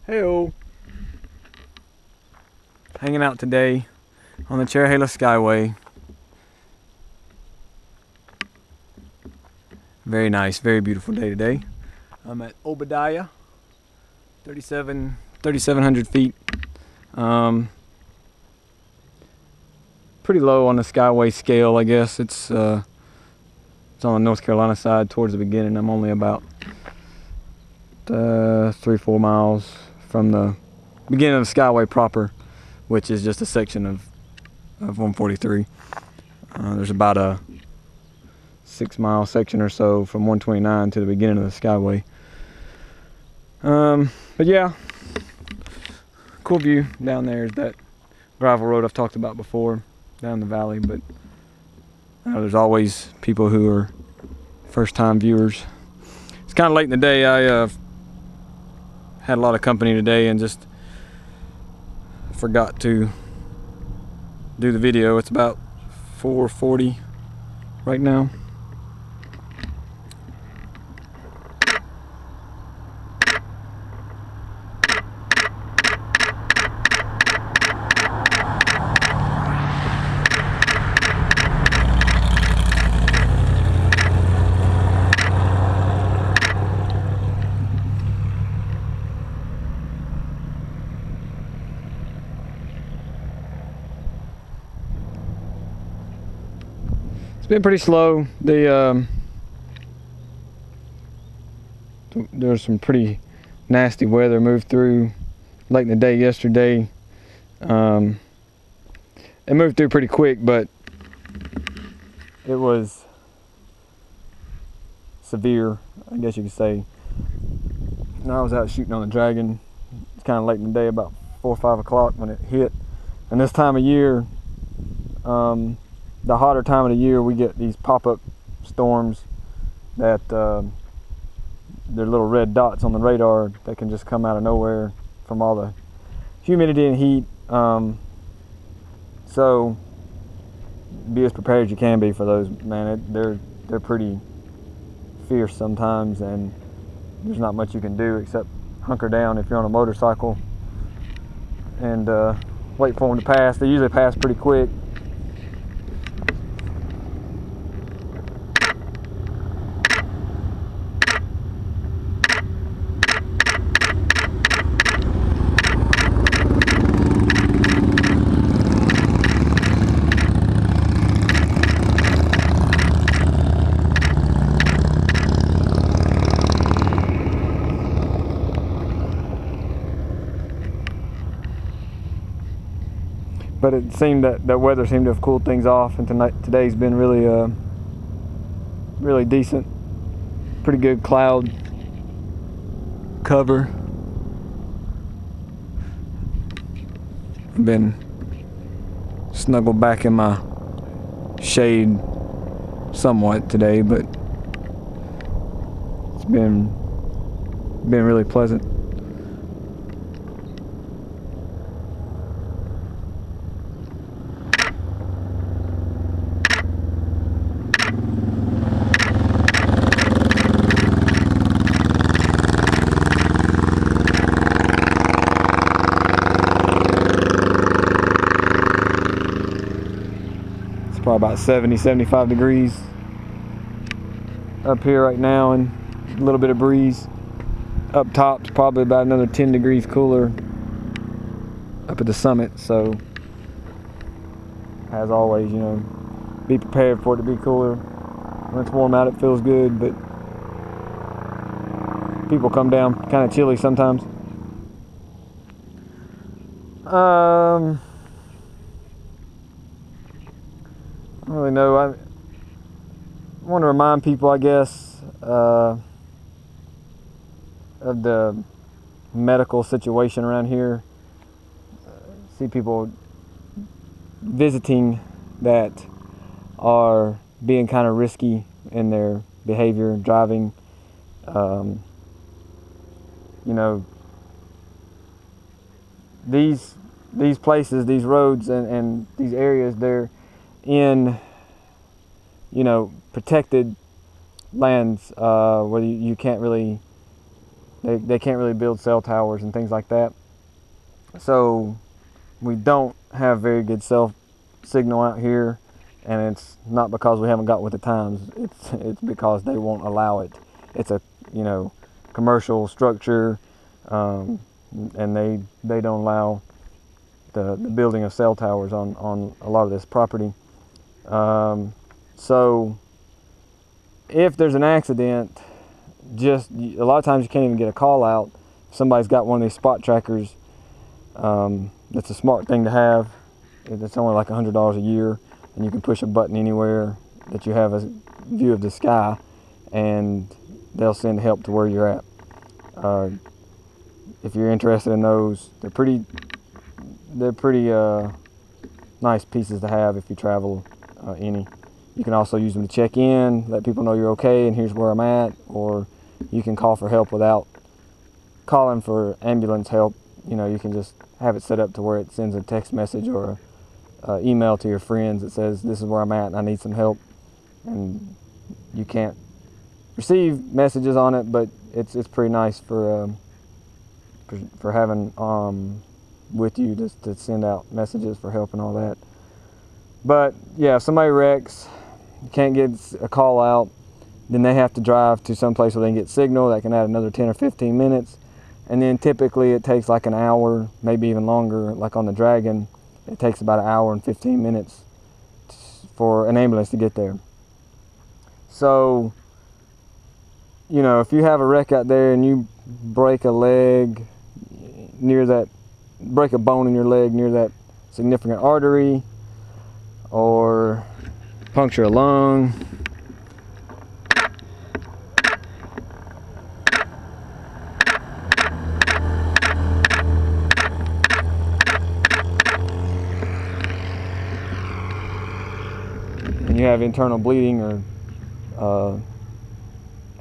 Heyo! Hanging out today on the Cherohala Skyway. Very nice, very beautiful day today. I'm at Obadiah, 3,700 feet. Pretty low on the Skyway scale, I guess. It's on the North Carolina side towards the beginning. I'm only about 3-4 miles from the beginning of the Skyway proper, which is just a section of 143. There's about a 6-mile section or so from 129 to the beginning of the Skyway. But yeah, cool view down there is that gravel road I've talked about before down the valley, but there's always people who are first-time viewers. It's kind of late in the day. I had a lot of company today and just forgot to do the video. It's about 4:40 right now. It's been pretty slow. There's some pretty nasty weather moved through late in the day yesterday. It moved through pretty quick, but it was severe, I guess you could say. And I was out shooting on the Dragon. It's kind of late in the day, about 4 or 5 o'clock when it hit. And this time of year, the hotter time of the year, we get these pop-up storms that they're little red dots on the radar that can just come out of nowhere from all the humidity and heat. So be as prepared as you can be for those, man. They're pretty fierce sometimes, and there's not much you can do except hunker down if you're on a motorcycle and wait for them to pass. They usually pass pretty quick. But it seemed that weather seemed to have cooled things off, and today's been really really decent. Pretty good cloud cover. I've been snuggled back in my shade somewhat today, but it's been really pleasant. Probably about 70-75 degrees up here right now, and a little bit of breeze. Up top's probably about another 10 degrees cooler up at the summit. So as always, you know, be prepared for it to be cooler. When it's warm out, it feels good, but people come down kind of chilly sometimes. I don't really know. I want to remind people, I guess, of the medical situation around here. See people visiting that are being kind of risky in their behavior, driving. You know, these places, these roads and these areas, they're in, protected lands where you can't really, They can't really build cell towers and things like that. So we don't have very good cell signal out here, and it's not because we haven't got with the times. It's because they won't allow it. It's a commercial structure, and they don't allow the building of cell towers on a lot of this property. So if there's an accident, just a lot of times you can't even get a call out. Somebody's got one of these spot trackers. That's a smart thing to have. It's only like $100 a year, and you can push a button anywhere that you have a view of the sky, and they'll send help to where you're at. If you're interested in those, they're pretty nice pieces to have if you travel any. You can also use them to check in, let people know you're okay and here's where I'm at, or you can call for help without calling for ambulance help. You can just have it set up to where it sends a text message or a email to your friends that says, this is where I'm at and I need some help. And you can't receive messages on it, but it's pretty nice for having with you just to send out messages for help and all that. But yeah, if somebody wrecks, you can't get a call out, then they have to drive to some place where they can get signal. That can add another 10 or 15 minutes. And then typically it takes like an hour, maybe even longer. Like on the Dragon, it takes about an hour and 15 minutes for an ambulance to get there. So, if you have a wreck out there and you break a leg break a bone in your leg near that significant artery, or puncture a lung, and you have internal bleeding or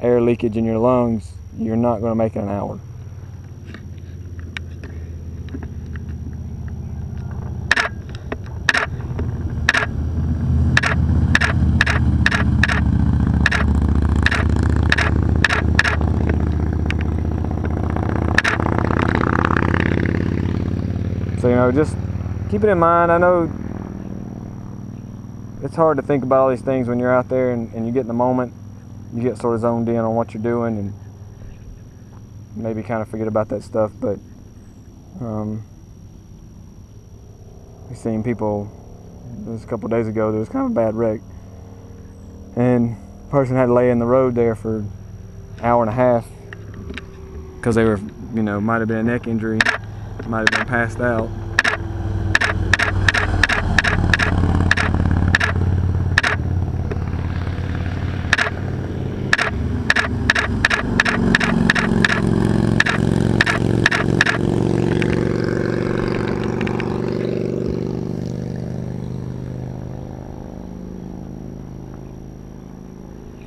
air leakage in your lungs, you're not going to make it an hour. So, just keep it in mind. I know it's hard to think about all these things when you're out there and you get in the moment. You get sort of zoned in on what you're doing and maybe kind of forget about that stuff. But we've seen people, this a couple of days ago, there was kind of a bad wreck. And the person had to lay in the road there for an hour and a half because they were, might have been a neck injury, might have been passed out.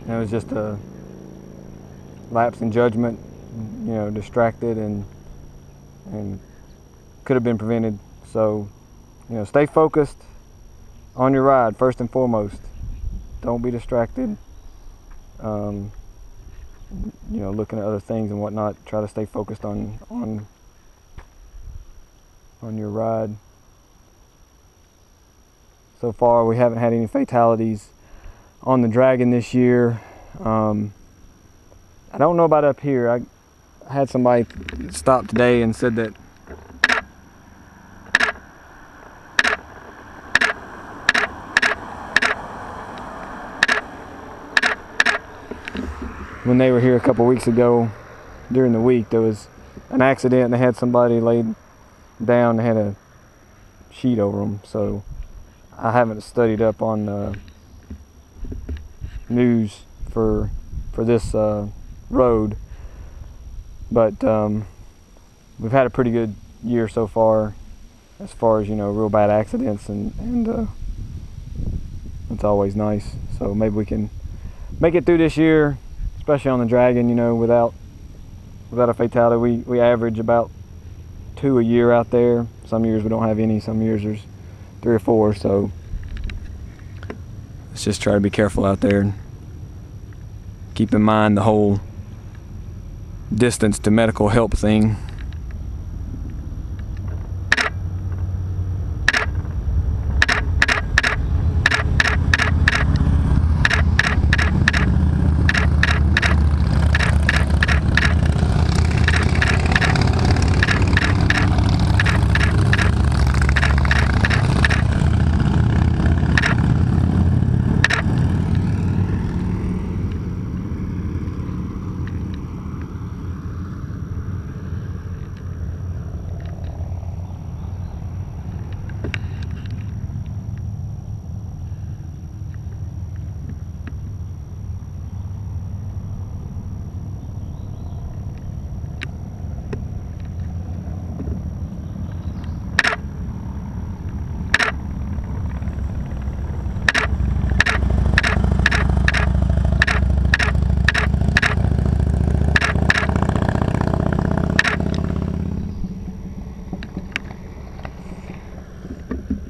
It was just a lapse in judgment, distracted and could have been prevented. So, stay focused on your ride first and foremost. Don't be distracted. Looking at other things and whatnot. Try to stay focused on your ride. So far, we haven't had any fatalities on the Dragon this year. I don't know about up here. I had somebody stop today and said that when they were here a couple weeks ago during the week, there was an accident and they had somebody laid down. They had a sheet over them. So I haven't studied up on news for this road, but we've had a pretty good year so far as real bad accidents, and it's always nice. So maybe we can make it through this year, especially on the Dragon, without a fatality. We average about 2 a year out there. Some years we don't have any, some years there's 3 or 4, so let's just try to be careful out there and keep in mind the whole distance to medical help thing.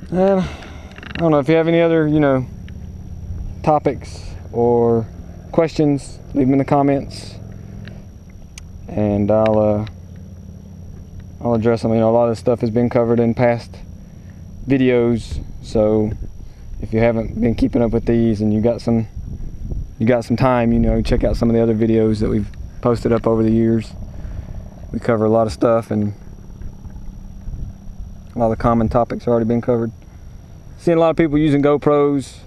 And I don't know if you have any other, topics or questions, leave them in the comments, and I'll address them. A lot of this stuff has been covered in past videos, so if you haven't been keeping up with these and you got some time, check out some of the other videos that we've posted up over the years. We cover a lot of stuff, and a lot of the common topics have already been covered. Seeing a lot of people using GoPros,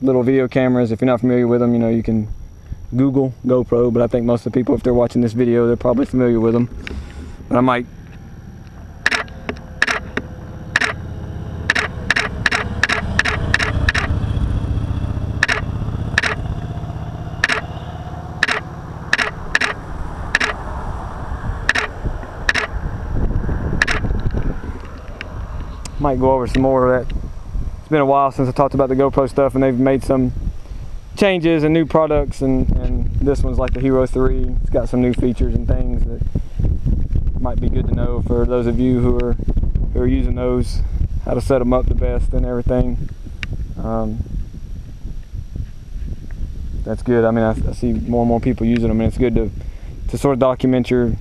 little video cameras. If you're not familiar with them, you can Google GoPro, but I think most of the people, if they're watching this video, they're probably familiar with them. But I might go over some more of that. It's been a while since I talked about the GoPro stuff, and they've made some changes and new products, and this one's like the Hero 3. It's got some new features and things that might be good to know for those of you who are using those, how to set them up the best and everything. That's good. I see more and more people using them, and it's good to sort of document your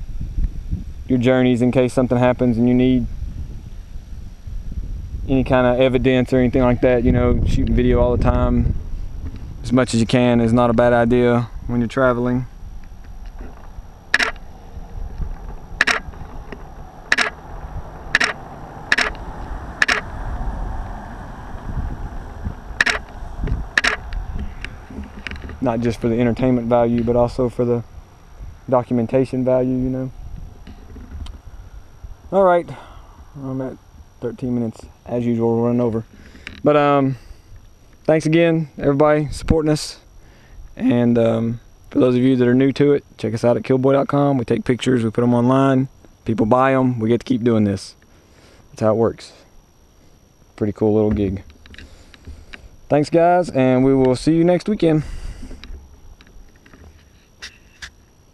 journeys in case something happens and you need any kind of evidence or anything like that. Shooting video all the time, as much as you can, is not a bad idea when you're traveling. Not just for the entertainment value, but also for the documentation value, All right, I'm at 13 minutes as usual, running over, but thanks again, everybody, supporting us. And for those of you that are new to it, check us out at killboy.com. We take pictures, we put them online, people buy them, we get to keep doing this. That's how it works. Pretty cool little gig. Thanks guys, and we will see you next weekend.